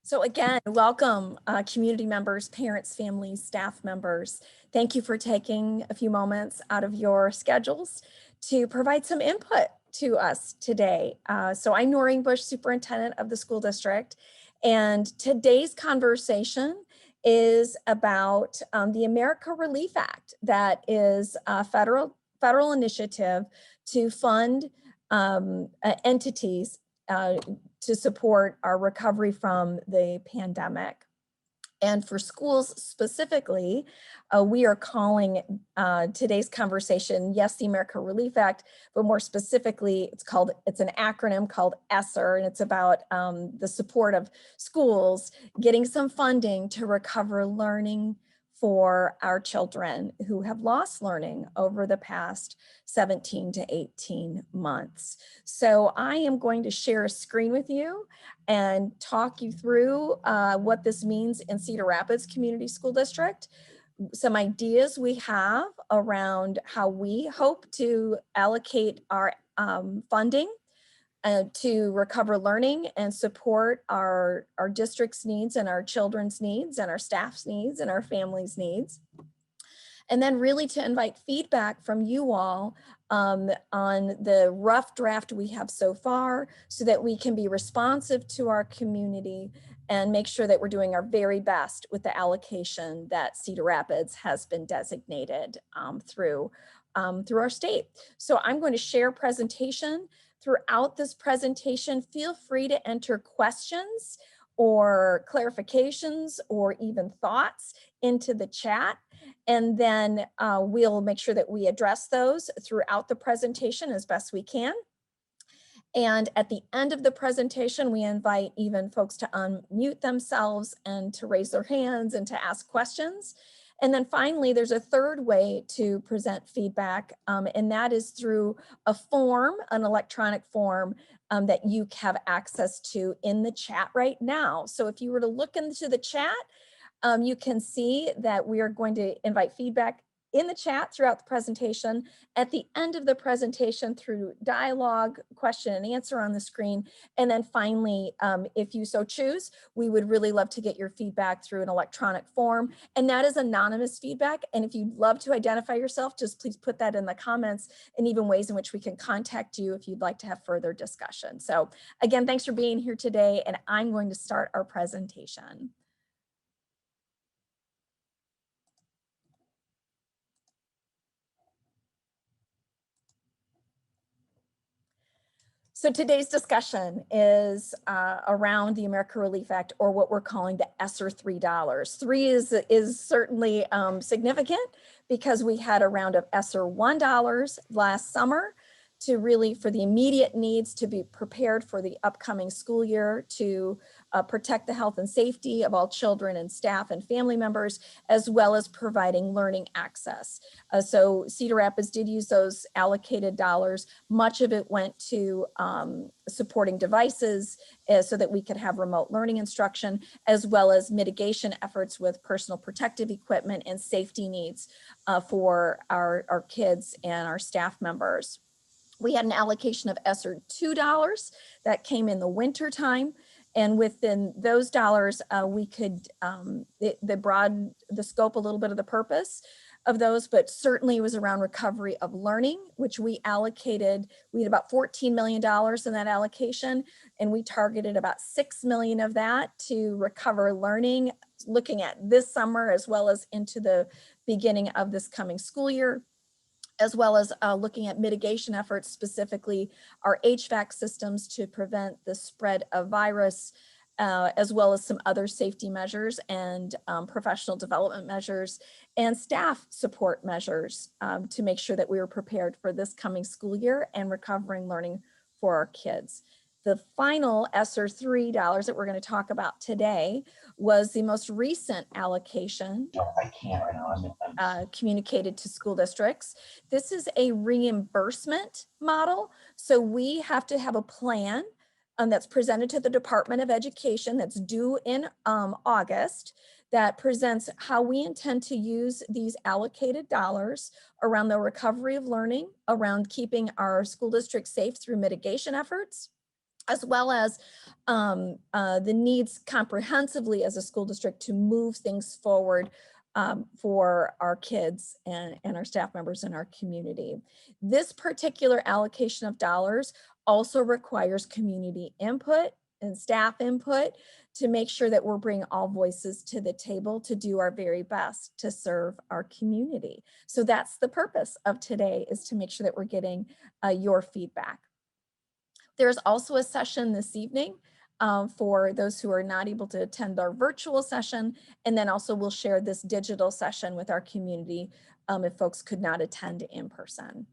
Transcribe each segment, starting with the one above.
So again, welcome community members, parents, families, staff members. Thank you for taking a few moments out of your schedules to provide some input to us today. So I'm Noreen Bush, Superintendent of the school district, and today's conversation is about the America Relief Act. That is a federal initiative to fund entities to support our recovery from the pandemic. And for schools specifically, we are calling today's conversation, yes, the America Relief Act, but more specifically, it's an acronym called ESSER, and it's about the support of schools getting some funding to recover learning for our children who have lost learning over the past 17 to 18 months. So I am going to share a screen with you and talk you through what this means in Cedar Rapids Community School District, some ideas we have around how we hope to allocate our funding to recover learning and support our district's needs and our children's needs and our staff's needs and our families' needs. And then really to invite feedback from you all on the rough draft we have so far so that we can be responsive to our community and make sure that we're doing our very best with the allocation that Cedar Rapids has been designated through our state. So I'm going to share presentation. Throughout this presentation, feel free to enter questions or clarifications or even thoughts into the chat. And then we'll make sure that we address those throughout the presentation as best we can. And at the end of the presentation, we invite even folks to unmute themselves and to raise their hands and to ask questions. And then finally, there's a third way to present feedback, and that is through a form, an electronic form that you have access to in the chat right now. So if you were to look into the chat, you can see that we are going to invite feedback in the chat throughout the presentation. At the end of the presentation through dialogue, question and answer on the screen. And then finally, if you so choose, we would really love to get your feedback through an electronic form. And that is anonymous feedback. And if you'd love to identify yourself, just please put that in the comments and even ways in which we can contact you if you'd like to have further discussion. So again, thanks for being here today. And I'm going to start our presentation. So today's discussion is around the America Relief Act, or what we're calling the ESSER $3. 3 is certainly significant because we had a round of ESSER $1 last summer to really, for the immediate needs, to be prepared for the upcoming school year, to protect the health and safety of all children and staff and family members, as well as providing learning access. So Cedar Rapids did use those allocated dollars. Much of it went to supporting devices so that we could have remote learning instruction, as well as mitigation efforts with personal protective equipment and safety needs for our kids and our staff members. We had an allocation of ESSER $2 that came in the winter time. And within those dollars, we could, they broadened the scope a little bit of the purpose of those, but certainly it was around recovery of learning, which we allocated. We had about $14 million in that allocation, and we targeted about $6 million of that to recover learning, looking at this summer as well as into the beginning of this coming school year, as well as looking at mitigation efforts, specifically our HVAC systems to prevent the spread of virus, as well as some other safety measures and professional development measures and staff support measures to make sure that we were prepared for this coming school year and recovering learning for our kids. The final ESSER $3 that we're going to talk about today was the most recent allocation communicated to school districts. This is a reimbursement model. So we have to have a plan that's presented to the Department of Education that's due in August, that presents how we intend to use these allocated dollars around the recovery of learning, around keeping our school district safe through mitigation efforts, as well as the needs comprehensively as a school district to move things forward for our kids and our staff members in our community. This particular allocation of dollars also requires community input and staff input to make sure that we're bringing all voices to the table to do our very best to serve our community. So that's the purpose of today, is to make sure that we're getting your feedback. There's also a session this evening for those who are not able to attend our virtual session. And then also we'll share this digital session with our community if folks could not attend in person.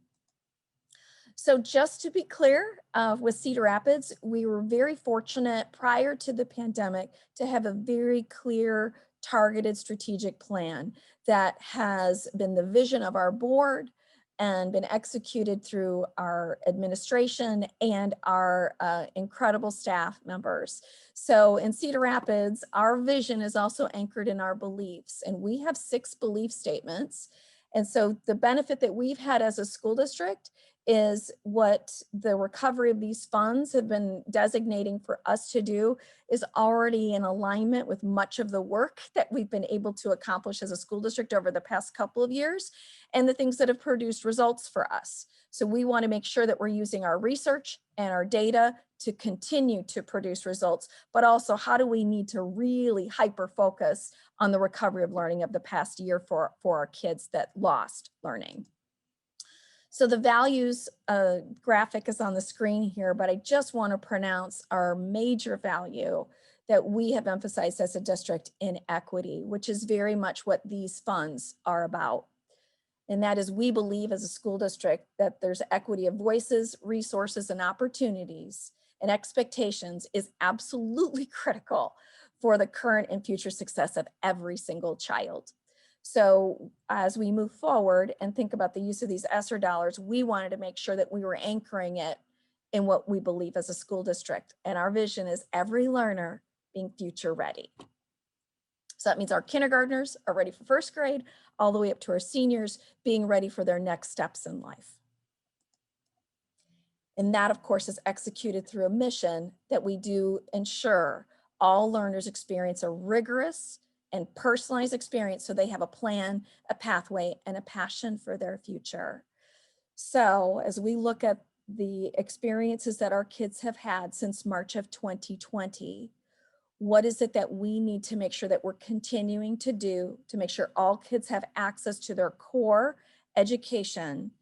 So just to be clear, with Cedar Rapids, we were very fortunate prior to the pandemic to have a very clear, targeted strategic plan that has been the vision of our board and been executed through our administration and our incredible staff members. So in Cedar Rapids, our vision is also anchored in our beliefs, and we have 6 belief statements. And so the benefit that we've had as a school district is what the recovery of these funds have been designating for us to do is already in alignment with much of the work that we've been able to accomplish as a school district over the past couple of years and the things that have produced results for us. So we want to make sure that we're using our research and our data to continue to produce results, but also how do we need to really hyper focus on the recovery of learning of the past year for our kids that lost learning. So the values graphic is on the screen here, but I just want to pronounce our major value that we have emphasized as a district in equity, which is very much what these funds are about. And that is, we believe as a school district that there's equity of voices, resources, and opportunities, and expectations is absolutely critical for the current and future success of every single child. So as we move forward and think about the use of these ESSER dollars, we wanted to make sure that we were anchoring it in what we believe as a school district. And our vision is every learner being future ready. So that means our kindergartners are ready for first grade, all the way up to our seniors being ready for their next steps in life. And that, of course, is executed through a mission that we do ensure all learners experience a rigorous and personalized experience so they have a plan, a pathway, and a passion for their future. So as we look at the experiences that our kids have had since March of 2020, what is it that we need to make sure that we're continuing to do to make sure all kids have access to their core education?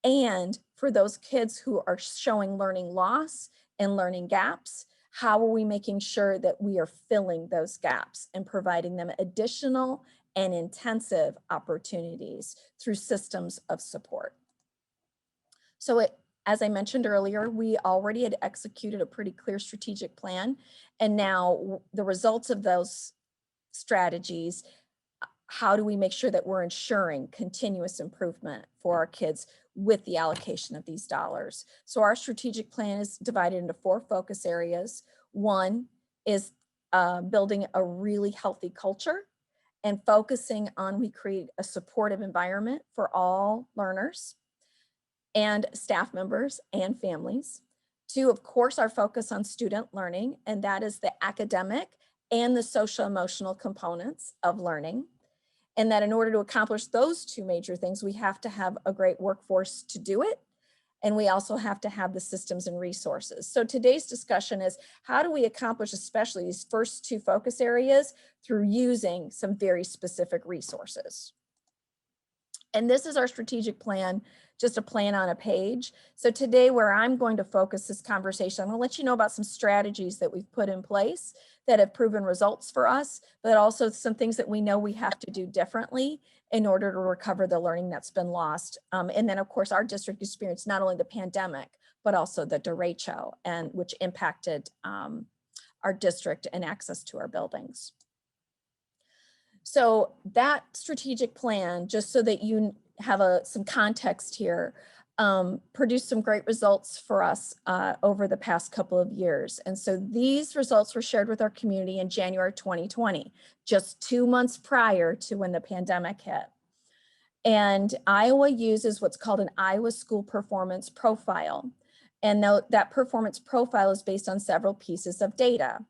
And for those kids who are showing learning loss and learning gaps, how are we making sure that we are filling those gaps and providing them additional and intensive opportunities through systems of support? So as I mentioned earlier, we already had executed a pretty clear strategic plan, and now the results of those strategies, how do we make sure that we're ensuring continuous improvement for our kids with the allocation of these dollars? So our strategic plan is divided into 4 focus areas. One is building a really healthy culture and focusing on we create a supportive environment for all learners and staff members and families. 2, of course, our focus on student learning, and that is the academic and the social emotional components of learning. And that in order to accomplish those 2 major things, we have to have a great workforce to do it. And we also have to have the systems and resources. So today's discussion is how do we accomplish especially these first 2 focus areas through using some very specific resources. And this is our strategic plan, just a plan on a page. So today, where I'm going to focus this conversation, I'm going to let you know about some strategies that we've put in place that have proven results for us, but also some things that we know we have to do differently in order to recover the learning that's been lost. And then, of course, our district experienced not only the pandemic, but also the derecho, and which impacted our district and access to our buildings. So that strategic plan, just so that you have some context here, produced some great results for us over the past couple of years. And so these results were shared with our community in January 2020, just 2 months prior to when the pandemic hit. And Iowa uses what's called an Iowa School Performance Profile. And that performance profile is based on several pieces of data.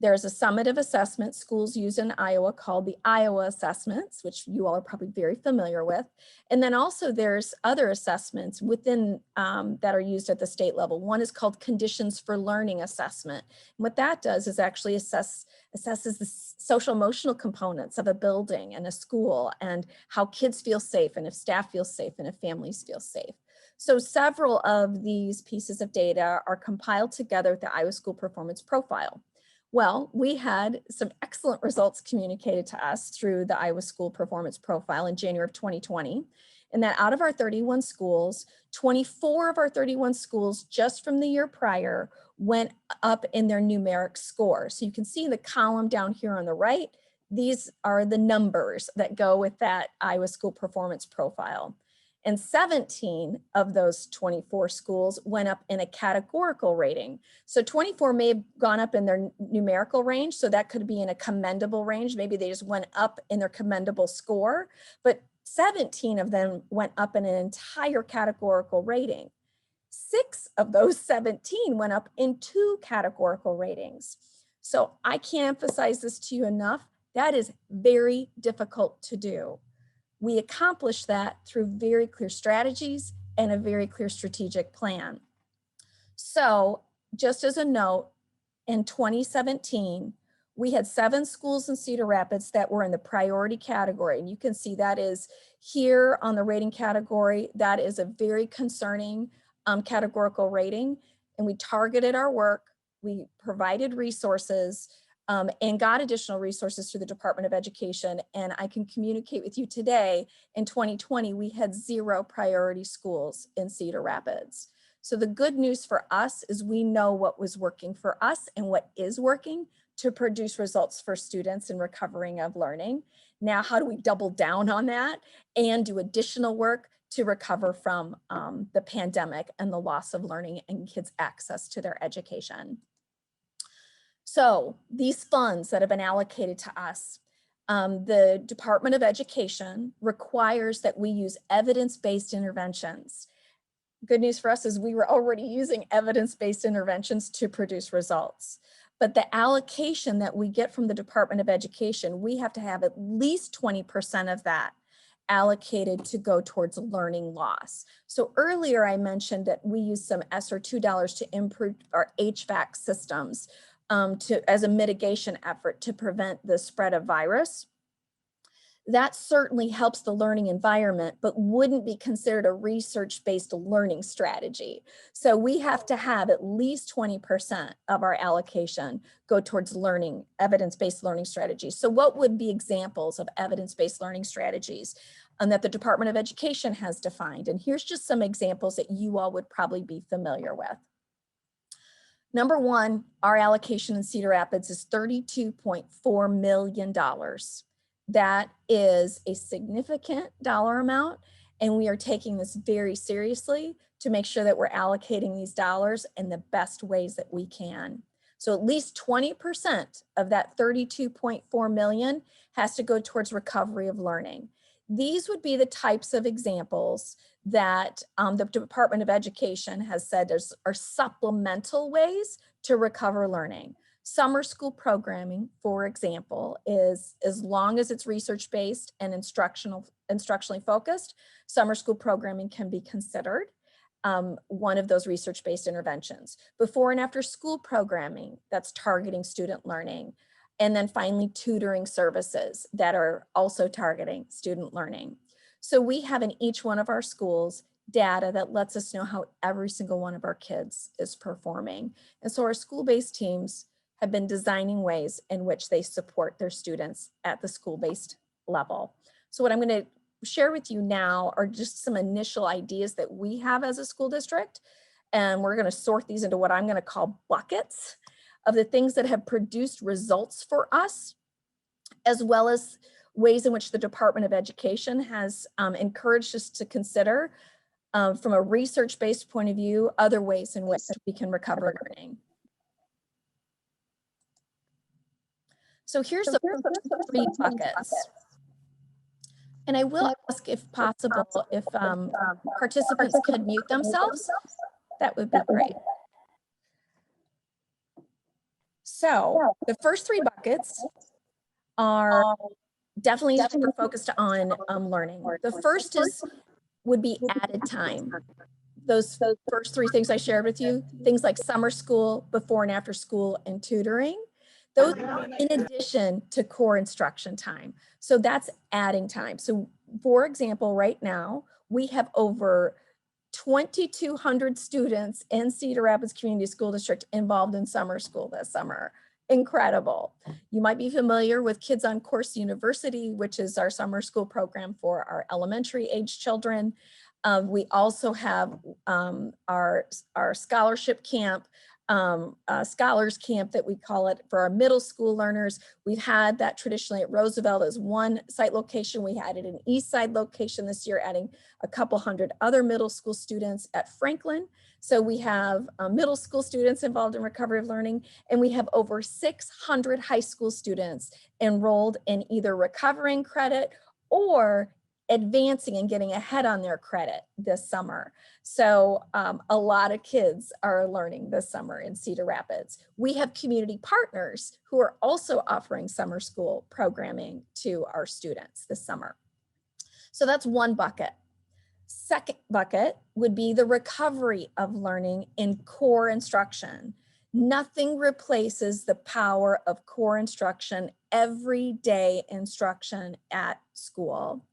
There's a summative assessment schools use in Iowa called the Iowa assessments, which you all are probably very familiar with. And then also there's other assessments within that are used at the state level. One is called conditions for learning assessment. And what that does is actually assesses the social emotional components of a building and a school and how kids feel safe and if staff feels safe and if families feel safe. So several of these pieces of data are compiled together with the Iowa School Performance Profile. Well, we had some excellent results communicated to us through the Iowa School Performance Profile in January of 2020. And that out of our 31 schools, 24 of our 31 schools just from the year prior went up in their numeric score. So you can see the column down here on the right, these are the numbers that go with that Iowa School Performance Profile. And 17 of those 24 schools went up in a categorical rating. So 24 may have gone up in their numerical range. So that could be in a commendable range. Maybe they just went up in their commendable score, but 17 of them went up in an entire categorical rating. 6 of those 17 went up in 2 categorical ratings. So I can't emphasize this to you enough. That is very difficult to do. We accomplish that through very clear strategies and a very clear strategic plan. So just as a note, in 2017, we had 7 schools in Cedar Rapids that were in the priority category. And you can see that is here on the rating category. That is a very concerning categorical rating. And we targeted our work. We provided resources and got additional resources through the Department of Education. And I can communicate with you today, in 2020, we had 0 priority schools in Cedar Rapids. So the good news for us is we know what was working for us and what is working to produce results for students in recovering of learning. Now, how do we double down on that and do additional work to recover from the pandemic and the loss of learning and kids' access to their education? So these funds that have been allocated to us, the Department of Education requires that we use evidence-based interventions. Good news for us is we were already using evidence-based interventions to produce results. But the allocation that we get from the Department of Education, we have to have at least 20% of that allocated to go towards learning loss. So earlier I mentioned that we use some ESSER $2 to improve our HVAC systems as a mitigation effort to prevent the spread of virus. That certainly helps the learning environment, but wouldn't be considered a research-based learning strategy. So we have to have at least 20% of our allocation go towards learning, evidence-based learning strategies. So what would be examples of evidence-based learning strategies that the Department of Education has defined? And here's just some examples that you all would probably be familiar with. Number one, our allocation in Cedar Rapids is $32.4 million. That is a significant dollar amount, and we are taking this very seriously to make sure that we're allocating these dollars in the best ways that we can. So at least 20% of that $32.4 million has to go towards recovery of learning. These would be the types of examples that the Department of Education has said are supplemental ways to recover learning. Summer school programming, for example, is, as long as it's research-based and instructionally focused, summer school programming can be considered one of those research-based interventions. Before and after school programming, that's targeting student learning. And then finally, tutoring services that are also targeting student learning. So we have in each one of our schools data that lets us know how every single one of our kids is performing. And so our school-based teams have been designing ways in which they support their students at the school-based level. So what I'm going to share with you now are just some initial ideas that we have as a school district. And we're going to sort these into what I'm going to call buckets of the things that have produced results for us, as well as ways in which the Department of Education has encouraged us to consider, from a research-based point of view, other ways in which we can recover learning. So here's the 3 buckets. And I will ask, if possible, if participants could mute themselves, that would be great. So the first three buckets are definitely focused on learning. The first would be added time. Those first three things I shared with you, things like summer school, before and after school, and tutoring, those are in addition to core instruction time. So that's adding time. So for example, right now, we have over 2,200 students in Cedar Rapids Community School District involved in summer school this summer. Incredible. You might be familiar with Kids on Course University, which is our summer school program for our elementary age children. We also have our scholarship camp, scholars camp that we call it, for our middle school learners. We've had that traditionally at Roosevelt as one site location. We had it in East Side location this year, adding a couple hundred other middle school students at Franklin. So we have middle school students involved in recovery of learning, and we have over 600 high school students enrolled in either recovering credit or advancing and getting ahead on their credit this summer. So a lot of kids are learning this summer in Cedar Rapids. We have community partners who are also offering summer school programming to our students this summer. So that's one bucket. Second bucket would be the recovery of learning in core instruction. Nothing replaces the power of core instruction, everyday instruction at school.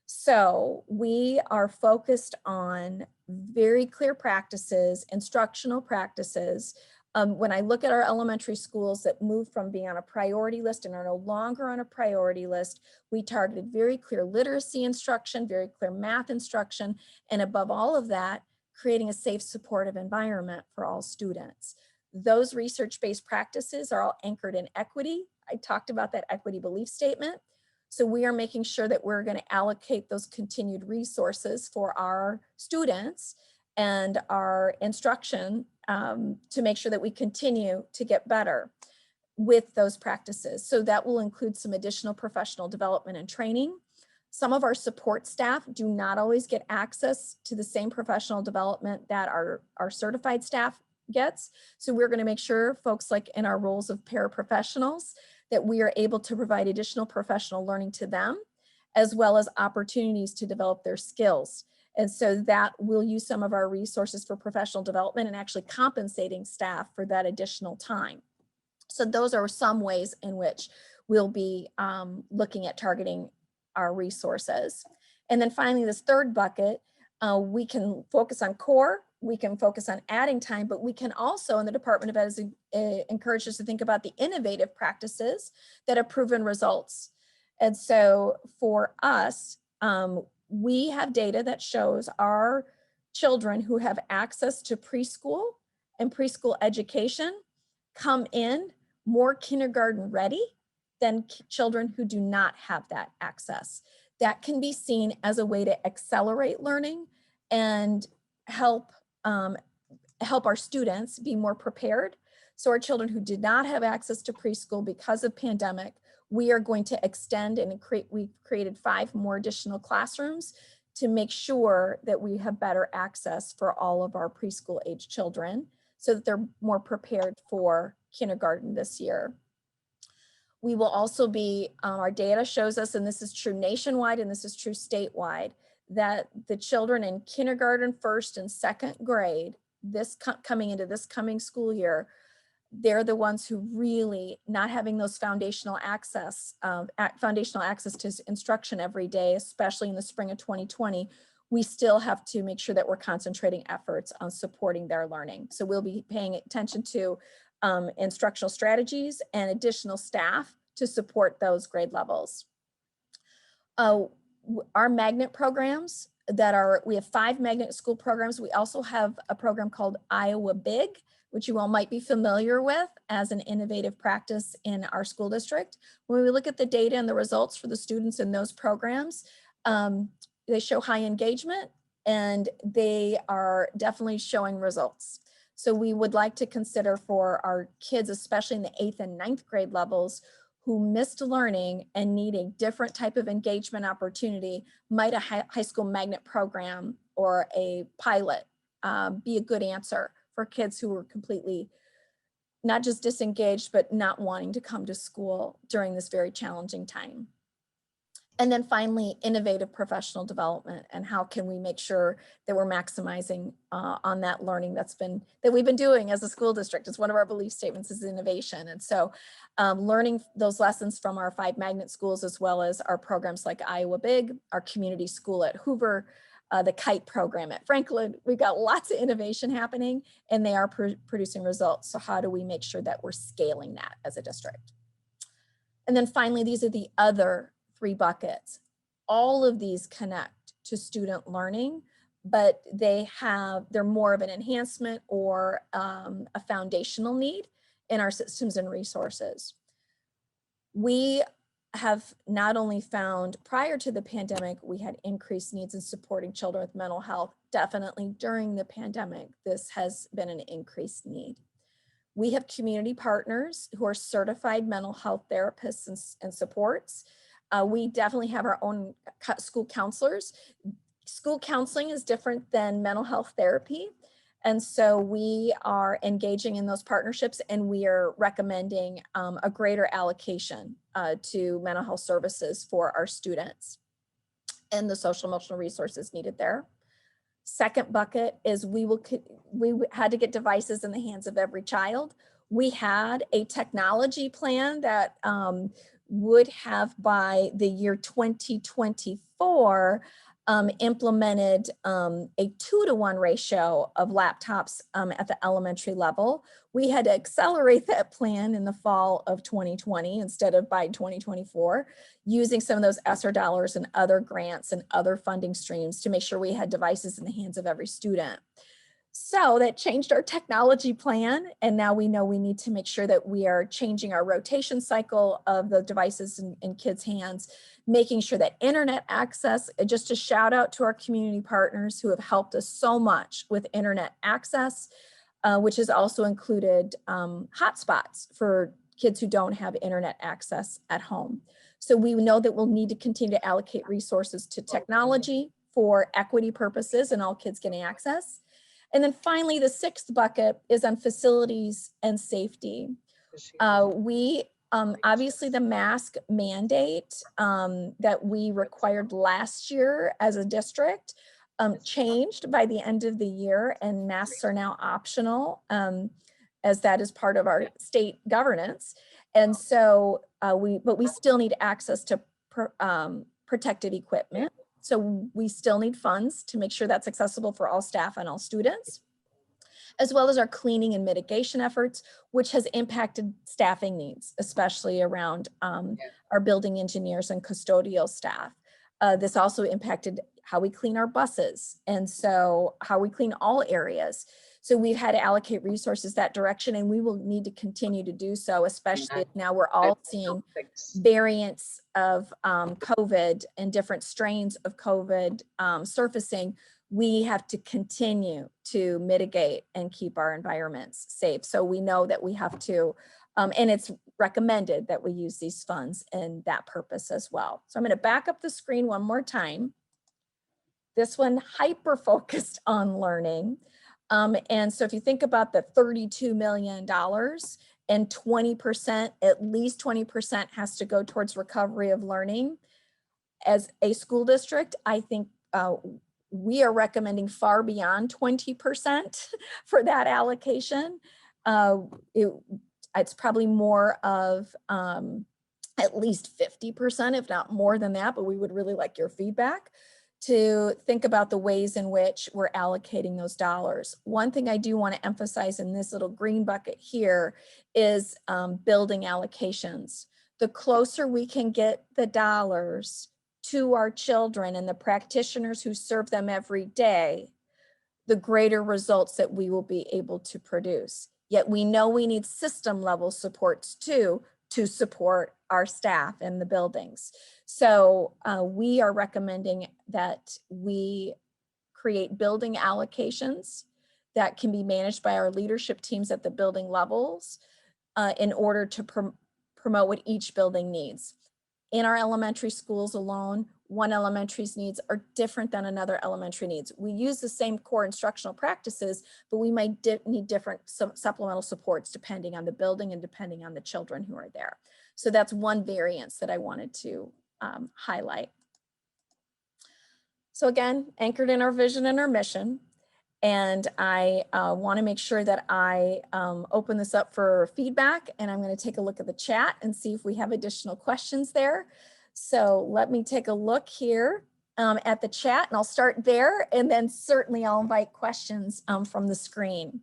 So we are focused on very clear practices, instructional practices. When I look at our elementary schools that move from being on a priority list and are no longer on a priority list, we targeted very clear literacy instruction, very clear math instruction, and above all of that, creating a safe, supportive environment for all students. Those research-based practices are all anchored in equity. I talked about that equity belief statement. So we are making sure that we're going to allocate those continued resources for our students and our instruction to make sure that we continue to get better with those practices. So that will include some additional professional development and training. Some of our support staff do not always get access to the same professional development that our certified staff gets. So we're going to make sure folks like in our roles of paraprofessionals that we are able to provide additional professional learning to them, as well as opportunities to develop their skills. And so that we'll use some of our resources for professional development and actually compensating staff for that additional time. So those are some ways in which we'll be looking at targeting our resources. And then finally, this third bucket, we can focus on core, we can focus on adding time, but we can also, in the Department of Ed, encourage us to think about the innovative practices that have proven results. And so for us, we have data that shows our children who have access to preschool and preschool education come in more kindergarten ready than children who do not have that access. That can be seen as a way to accelerate learning and help our students be more prepared. So our children who did not have access to preschool because of pandemic, we are going to extend and we've created 5 more additional classrooms to make sure that we have better access for all of our preschool age children so that they're more prepared for kindergarten this year. We will also be, our data shows us, and this is true nationwide and this is true statewide, that the children in kindergarten, first and second grade, coming into this coming school year, they're the ones who really not having those foundational access to instruction every day, especially in the spring of 2020, we still have to make sure that we're concentrating efforts on supporting their learning. So we'll be paying attention to instructional strategies and additional staff to support those grade levels. Our magnet programs we have 5 magnet school programs. We also have a program called Iowa Big, which you all might be familiar with as an innovative practice in our school district. When we look at the data and the results for the students in those programs, they show high engagement and they are definitely showing results. So we would like to consider for our kids, especially in the 8th and 9th grade levels, who missed learning and need a different type of engagement opportunity, might a high school magnet program or a pilot be a good answer for kids who were completely not just disengaged, but not wanting to come to school during this very challenging time. And then finally, innovative professional development, and how can we make sure that we're maximizing on that learning that we've been doing as a school district. It's one of our belief statements is innovation. And so learning those lessons from our 5 magnet schools, as well as our programs like Iowa Big, our community school at Hoover, the KITE program at Franklin. We've got lots of innovation happening, and they are producing results. So how do we make sure that we're scaling that as a district? And then finally, these are the other 3 buckets. All of these connect to student learning, but they're more of an enhancement or a foundational need in our systems and resources. We have not only found prior to the pandemic, we had increased needs in supporting children with mental health. Definitely during the pandemic, this has been an increased need. We have community partners who are certified mental health therapists and supports. We definitely have our own school counselors. School counseling is different than mental health therapy. And so we are engaging in those partnerships, and we are recommending a greater allocation to mental health services for our students and the social emotional resources needed there. Second bucket is we had to get devices in the hands of every child. We had a technology plan that would have by the year 2024 implemented a 2-to-1 ratio of laptops at the elementary level. We had to accelerate that plan in the fall of 2020 instead of by 2024, using some of those ESSER dollars and other grants and other funding streams to make sure we had devices in the hands of every student. So that changed our technology plan, and now we know we need to make sure that we are changing our rotation cycle of the devices in kids' hands, making sure that internet access, just a shout out to our community partners who have helped us so much with internet access, which has also included hotspots for kids who don't have internet access at home. So we know that we'll need to continue to allocate resources to technology for equity purposes and all kids getting access. And then finally, the 6th bucket is on facilities and safety. Obviously the mask mandate that we required last year as a district changed by the end of the year, and masks are now optional as that is part of our state governance. And so but we still need access to protective equipment. So we still need funds to make sure that's accessible for all staff and all students, as well as our cleaning and mitigation efforts, which has impacted staffing needs, especially around our building engineers and custodial staff. This also impacted how we clean our buses, and so how we clean all areas. So we've had to allocate resources that direction, and we will need to continue to do so, especially now we're all seeing variants of COVID and different strains of COVID surfacing. We have to continue to mitigate and keep our environments safe. So we know that we have to, and it's recommended that we use these funds in that purpose as well. So I'm going to back up the screen one more time. This one hyper-focused on learning. And so if you think about the $32 million and 20%, at least 20% has to go towards recovery of learning. As a school district, I think we are recommending far beyond 20% for that allocation. It's probably more of at least 50%, if not more than that, but we would really like your feedback to think about the ways in which we're allocating those dollars. One thing I do want to emphasize in this little green bucket here is building allocations. The closer we can get the dollars to our children and the practitioners who serve them every day, the greater results that we will be able to produce. Yet we know we need system level supports too to support our staff in the buildings. So we are recommending that we create building allocations that can be managed by our leadership teams at the building levels in order to promote what each building needs. in our elementary schools alone, one elementary's needs are different than another elementary needs. We use the same core instructional practices, but we might need different supplemental supports depending on the building and depending on the children who are there. So that's one variance that I wanted to highlight. So again, anchored in our vision and our mission. And I want to make sure that I open this up for feedback, and I'm going to take a look at the chat and see if we have additional questions there. So let me take a look here at the chat, and I'll start there, and then certainly I'll invite questions from the screen.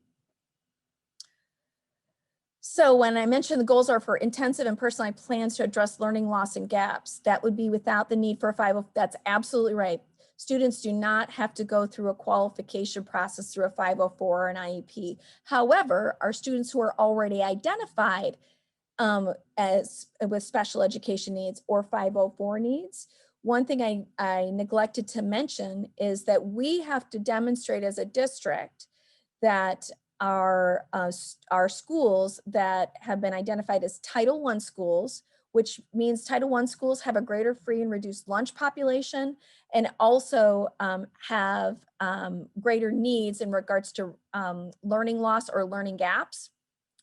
So when I mentioned the goals are for intensive and personalized plans to address learning loss and gaps, that would be without the need for a 504. That's absolutely right. Students do not have to go through a qualification process through a 504 or an IEP. However, our students who are already identified as with special education needs or 504 needs, one thing I neglected to mention is that we have to demonstrate as a district that our schools that have been identified as Title I schools, which means Title I schools have a greater free and reduced lunch population and also have greater needs in regards to learning loss or learning gaps.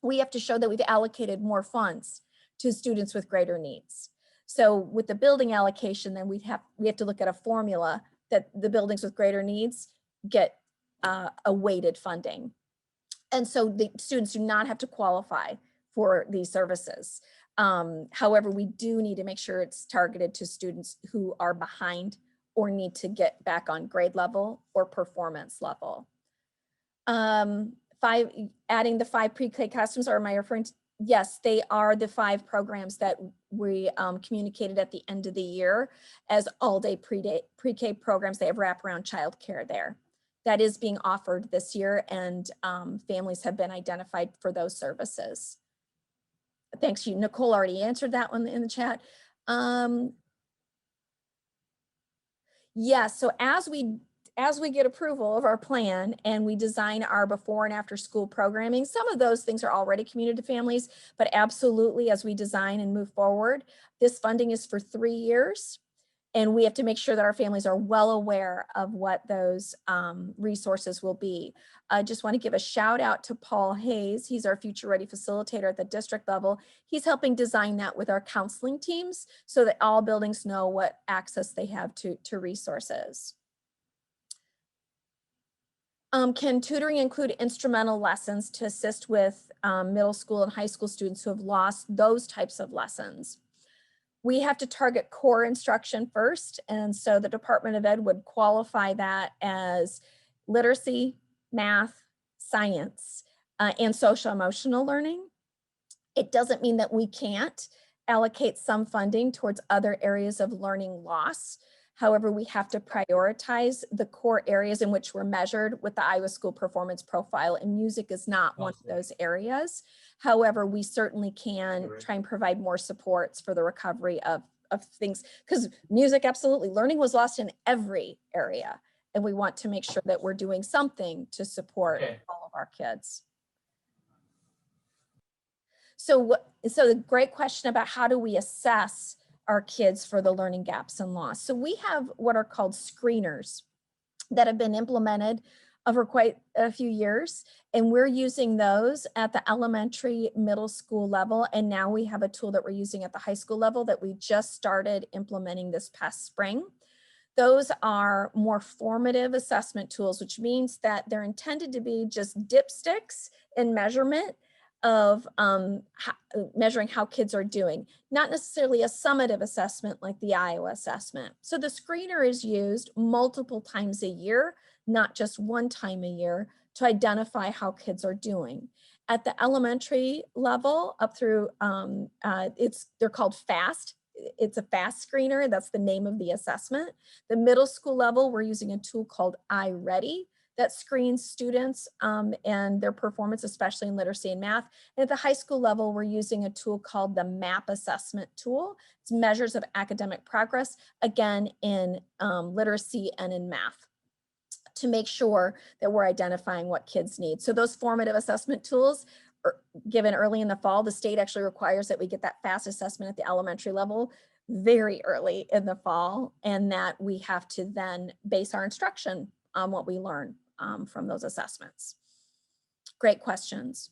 We have to show that we've allocated more funds to students with greater needs. So with the building allocation, then we have to look at a formula that the buildings with greater needs get a weighted funding. And so the students do not have to qualify for these services. However, we do need to make sure it's targeted to students who are behind or need to get back on grade level or performance level. Adding the 5 pre-K classrooms, or am I referring to? Yes, they are the 5 programs that we communicated at the end of the year as all-day pre-K programs. They have wraparound childcare there. That is being offered this year, and families have been identified for those services. Thanks you. Nicole already answered that one in the chat. Yes, so as we get approval of our plan and we design our before and after school programming, some of those things are already communicated to families, but absolutely as we design and move forward, this funding is for 3 years. And we have to make sure that our families are well aware of what those resources will be. I just want to give a shout out to Paul Hayes. He's our Future Ready facilitator at the district level. He's helping design that with our counseling teams so that all buildings know what access they have to resources. Can tutoring include instrumental lessons to assist with middle school and high school students who have lost those types of lessons? We have to target core instruction first. And so the Department of Ed would qualify that as literacy, math, science, and social emotional learning. It doesn't mean that we can't allocate some funding towards other areas of learning loss. However, we have to prioritize the core areas in which we're measured with the Iowa School Performance Profile, and music is not one of those areas. However, we certainly can try and provide more supports for the recovery of things, because music, absolutely, learning was lost in every area, and we want to make sure that we're doing something to support all of our kids. So the great question about how do we assess our kids for the learning gaps and loss. So we have what are called screeners that have been implemented over quite a few years, and we're using those at the elementary, middle school level, and now we have a tool that we're using at the high school level that we just started implementing this past spring. Those are more formative assessment tools, which means that they're intended to be just dipsticks in measurement of measuring how kids are doing, not necessarily a summative assessment like the Iowa assessment. So the screener is used multiple times a year, not just one time a year, to identify how kids are doing. At the elementary level up through, they're called FAST. It's a FAST screener, that's the name of the assessment. The middle school level, we're using a tool called iReady that screens students and their performance, especially in literacy and math. And at the high school level, we're using a tool called the MAP assessment tool. It's measures of academic progress, again, in literacy and in math, to make sure that we're identifying what kids need. So those formative assessment tools are given early in the fall. The state actually requires that we get that FAST assessment at the elementary level very early in the fall, and that we have to then base our instruction on what we learn from those assessments. Great questions.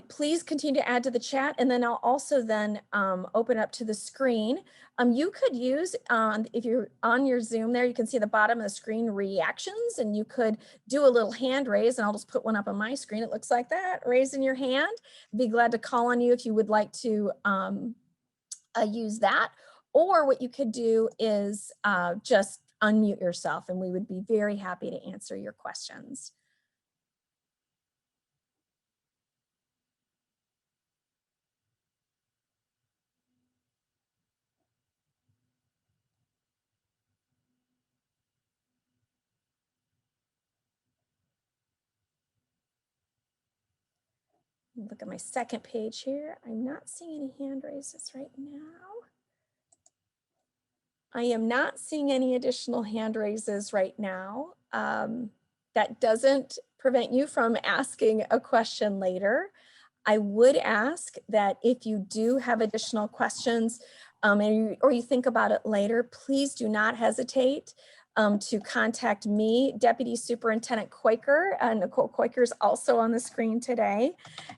Please continue to add to the chat, and then I'll also then open up to the screen. You could use, if you're on your Zoom there, you can see the bottom of the screen reactions, and you could do a little hand raise, and I'll just put one up on my screen. It looks like that, raising your hand. Be glad to call on you if you would like to use that. Or what you could do is just unmute yourself, and we would be very happy to answer your questions. Look at my second page here. I'm not seeing any hand raises right now. I am not seeing any additional hand raises right now. That doesn't prevent you from asking a question later. I would ask that if you do have additional questions or you think about it later, please do not hesitate to contact me, Deputy Superintendent Quaker. Nicole Quaker is also on the screen today,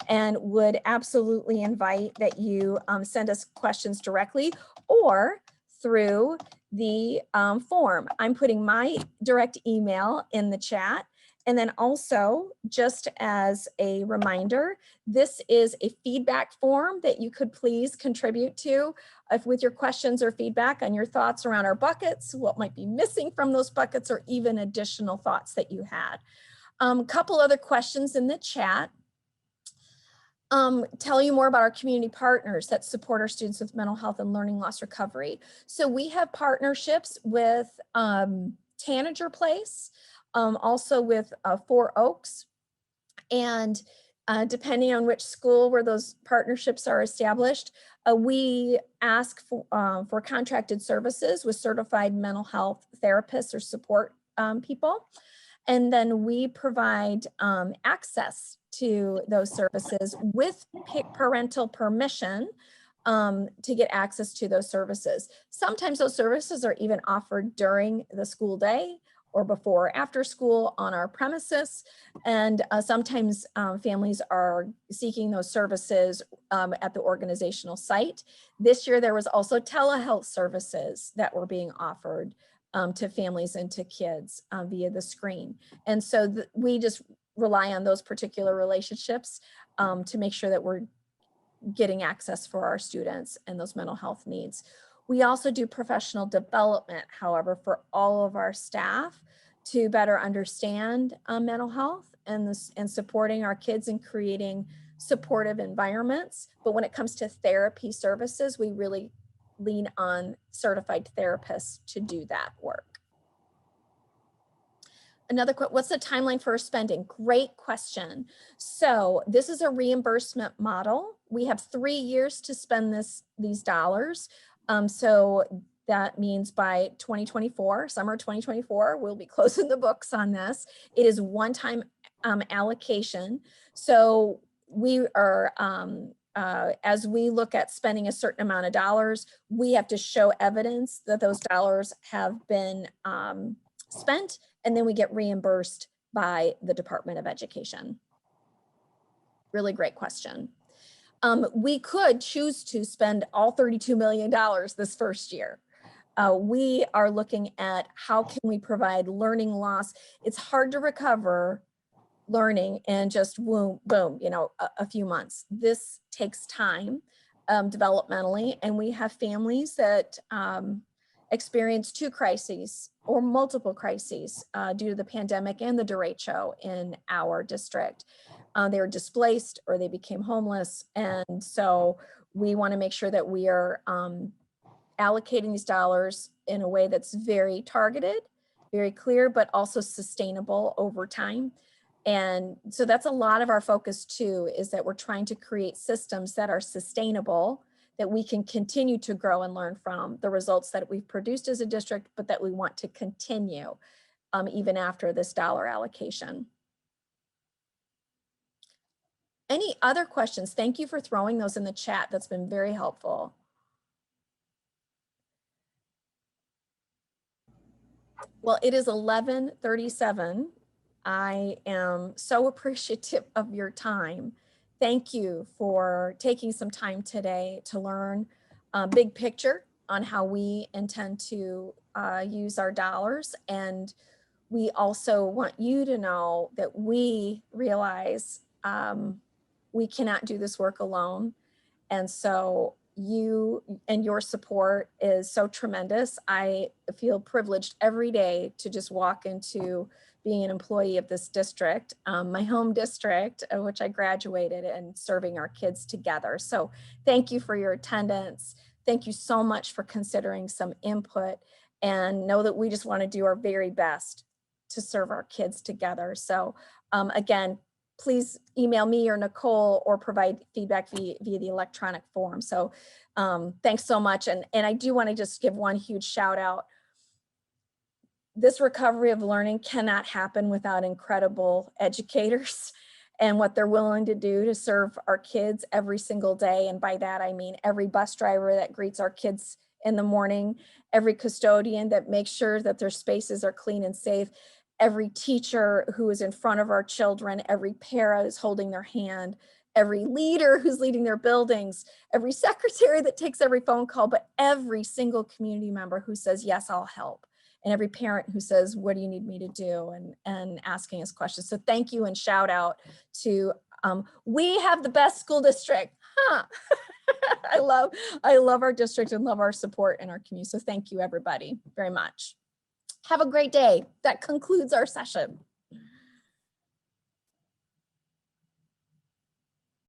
and would absolutely invite that you send us questions directly or through the form. I'm putting my direct email in the chat. And then also, just as a reminder, this is a feedback form that you could please contribute to with your questions or feedback on your thoughts around our buckets, what might be missing from those buckets, or even additional thoughts that you had. Couple other questions in the chat. Tell you more about our community partners that support our students with mental health and learning loss recovery. So we have partnerships with Tanager Place, also with Four Oaks, and depending on which school where those partnerships are established, we ask for contracted services with certified mental health therapists or support people. And then we provide access to those services with parental permission to get access to those services. Sometimes those services are even offered during the school day or before or after school on our premises. And sometimes families are seeking those services at the organizational site. This year, there was also telehealth services that were being offered to families and to kids via the screen. And so we just rely on those particular relationships to make sure that we're getting access for our students and those mental health needs. We also do professional development, however, for all of our staff to better understand mental health and supporting our kids in creating supportive environments. But when it comes to therapy services, we really lean on certified therapists to do that work. Another, what's the timeline for spending? Great question. So this is a reimbursement model. We have 3 years to spend these dollars. So that means by 2024, summer 2024, we'll be closing the books on this. It is one-time allocation. So we are, as we look at spending a certain amount of dollars, we have to show evidence that those dollars have been spent, and then we get reimbursed by the Department of Education. Really great question. We could choose to spend all $32 million this first year. We are looking at how can we provide learning loss. It's hard to recover learning and just boom, you know, a few months. This takes time developmentally, and we have families that experience 2 crises or multiple crises due to the pandemic and the derecho in our district. They were displaced or they became homeless. And so we want to make sure that we are allocating these dollars in a way that's very targeted, very clear, but also sustainable over time. And so that's a lot of our focus too, is that we're trying to create systems that are sustainable, that we can continue to grow and learn from the results that we've produced as a district, but that we want to continue even after this dollar allocation. Any other questions? Thank you for throwing those in the chat. That's been very helpful. Well, it is 11:37. I am so appreciative of your time. Thank you for taking some time today to learn big picture on how we intend to use our dollars. And we also want you to know that we realize we cannot do this work alone. And so you and your support is so tremendous. I feel privileged every day to just walk into being an employee of this district, my home district, which I graduated, and serving our kids together. So thank you for your attendance. Thank you so much for considering some input, and know that we just want to do our very best to serve our kids together. So again, please email me or Nicole or provide feedback via the electronic form. So thanks so much. And I do want to just give one huge shout out. This recovery of learning cannot happen without incredible educators and what they're willing to do to serve our kids every single day. And by that, I mean every bus driver that greets our kids in the morning, every custodian that makes sure that their spaces are clean and safe, every teacher who is in front of our children, every para is holding their hand, every leader who's leading their buildings, every secretary that takes every phone call, but every single community member who says, yes, I'll help. And every parent who says, what do you need me to do? And asking us questions. So thank you and shout out to, we have the best school district, huh? I love our district and love our support in our community. So thank you everybody very much. Have a great day. That concludes our session.